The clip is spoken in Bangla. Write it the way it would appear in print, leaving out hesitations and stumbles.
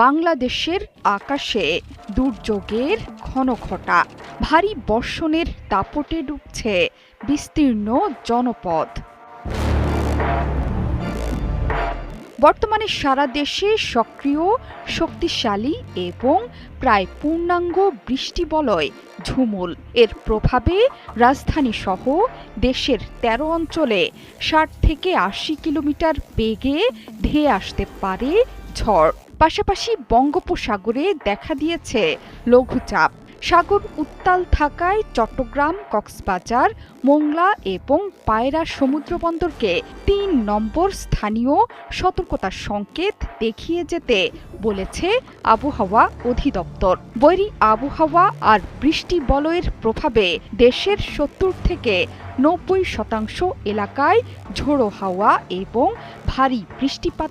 বাংলাদেশের আকাশে দুর্যোগের ঘনঘটা, ভারী বর্ষণের দাপটে ডুবছে বিস্তীর্ণ জনপদ। বর্তমানে সারা দেশে সক্রিয়, শক্তিশালী এবং প্রায় পূর্ণাঙ্গ বৃষ্টিবলয় ঝুমুল। এর প্রভাবে রাজধানী সহ দেশের ১৩ অঞ্চলে ৬০ থেকে ৮০ কিলোমিটার বেগে ধেয়ে আসতে পারে ঝড়। পাশাপাশি বঙ্গোপসাগরে দেখা দিয়েছে লঘুচাপ। সাগর উত্তাল থাকায় চট্টগ্রাম, কক্সবাজার, মোংলা এবং পায়রা সমুদ্রবন্দরকে ৩ নম্বর স্থানীয় সতর্কতার সংকেত দেখিয়ে যেতে বলেছে আবহাওয়া অধিদপ্তর। বৈরী আবহাওয়া আর বৃষ্টি বলয়ের প্রভাবে দেশের ৭০ থেকে ৯০% এলাকায় ঝোড়ো হাওয়া এবং ভারী বৃষ্টিপাত